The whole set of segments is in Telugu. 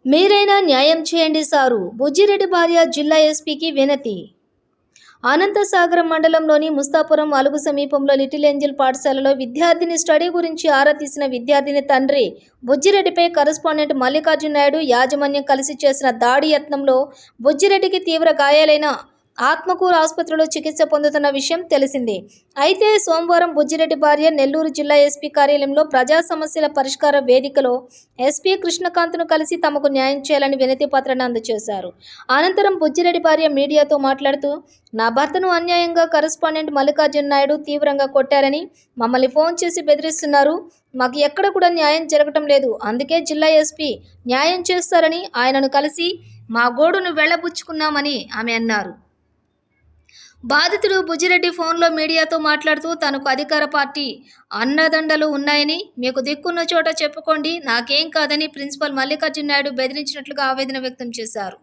మీరైనా న్యాయం చేయండి సారు. బుజ్జిరెడ్డి భార్య జిల్లా ఎస్పీకి వినతి. అనంతసాగరం మండలంలోని ముస్తాపురం అలుగు సమీపంలో లిటిల్ ఏంజల్ పాఠశాలలో విద్యార్థిని స్టడీ గురించి ఆరా తీసిన విద్యార్థిని తండ్రి బుజ్జిరెడ్డిపై కరెస్పాండెంట్ మల్లికార్జున నాయుడు యాజమాన్యం కలిసి చేసిన దాడి యత్నంలో బుజ్జిరెడ్డికి తీవ్ర గాయాలైన ఆత్మకూరు ఆసుపత్రిలో చికిత్స పొందుతున్న విషయం తెలిసిందే. అయితే సోమవారం బుజ్జిరెడ్డి భార్య నెల్లూరు జిల్లా ఎస్పీ కార్యాలయంలో ప్రజా సమస్యల పరిష్కార వేదికలో ఎస్పీ కృష్ణకాంత్ను కలిసి తమకు న్యాయం చేయాలని వినతి పత్రాన్ని అందజేశారు. అనంతరం బుజ్జిరెడ్డి భార్య మీడియాతో మాట్లాడుతూ, నా భర్తను అన్యాయంగా కరెస్పాండెంట్ మల్లికార్జున నాయుడు తీవ్రంగా కొట్టారని, మమ్మల్ని ఫోన్ చేసి బెదిరిస్తున్నారు. మాకు ఎక్కడ కూడా న్యాయం జరగటం లేదు. అందుకే జిల్లా ఎస్పీ న్యాయం చేస్తారని ఆయనను కలిసి మా గోడును వెళ్లబుచ్చుకున్నామని ఆమె అన్నారు. బాధితుడు బుజ్జిరెడ్డి ఫోన్లో మీడియాతో మాట్లాడుతూ, తనకు అధికార పార్టీ అండదండలు ఉన్నాయని, మీకు దిక్కున్న చోట చెప్పుకోండి, నాకేం కాదని ప్రిన్సిపల్ మల్లికార్జున నాయుడు బెదిరించినట్లుగా ఆవేదన వ్యక్తం చేశారు.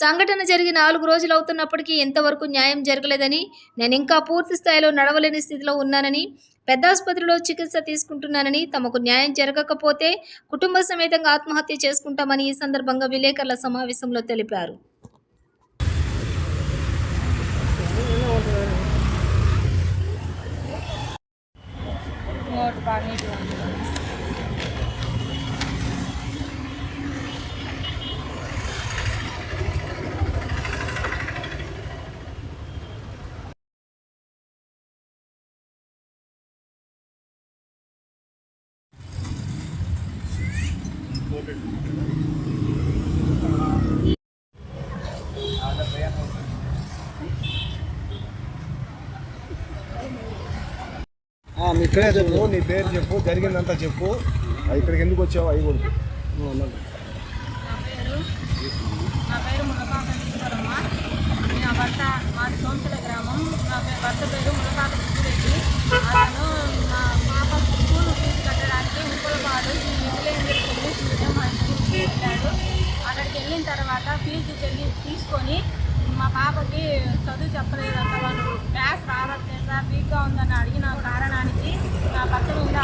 సంఘటన జరిగి 4 రోజులు అవుతున్నప్పటికీ ఇంతవరకు న్యాయం జరగలేదని, నేను ఇంకా పూర్తి స్థాయిలో నడవలేని స్థితిలో ఉన్నానని, పెద్ద ఆసుపత్రిలో చికిత్స తీసుకుంటున్నానని, తమకు న్యాయం జరగకపోతే కుటుంబ సమేతంగా ఆత్మహత్య చేసుకుంటామని ఈ సందర్భంగా విలేకరుల సమావేశంలో తెలిపారు. ఇక్కడే చెప్పు, నీ పేరు చెప్పు, జరిగిందంతా చెప్పు, ఇక్కడికి ఎందుకు వచ్చావు అవి కూడా. నా పేరు మునపాకమ్మ. నా భర్త మాది సోంసల గ్రామం. నా భర్త పేరు మునపాక బుజ్జిరెడ్డి. అతను మా పాప స్కూల్ ఫీజు కట్టడానికి Uppalapadu little Angel English medium high స్కూల్కి వెళ్ళాడు. అక్కడికి వెళ్ళిన తర్వాత ఫీజు తీసుకొని మా పాపకి చదువు చెప్పలేదంట, వాళ్ళు క్లాస్ రావట్లేదు సార్, వీక్గా ఉందని అడిగిన కారణానికి నా భర్త మీద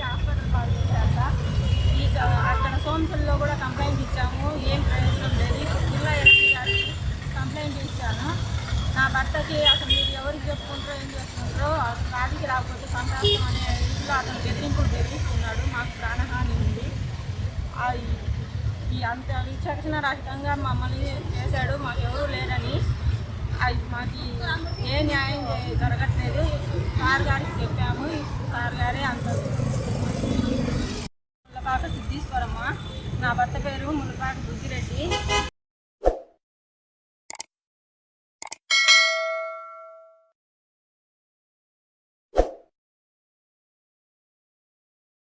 హాస్పిటల్ కాల్ చేశారు సార్. అక్కడ సోంసల్లో కూడా కంప్లైంట్ ఇచ్చాము, ఏం ప్రయోజనం లేదు. జిల్లా ఎస్పీ గారికి కంప్లైంట్ ఇచ్చాను. నా భర్తకి అసలు మీరు ఎవరికి చెప్పుకుంటారో ఏం చేసుకుంటారో, రాజుకి రాకపోతే సంతాసం అనే ఇంట్లో అతను బెదిరిస్తున్నాడు. మాకు ప్రాణహాని ఉంది. అంత విచక్షణ రహితంగా మమ్మల్ని చేశాడు. మాకు ఎవరూ లేరని, మాకు ఏ న్యాయం జరగట్లేదు. సార్ గారికి చెప్పాము, సార్ గారే అంత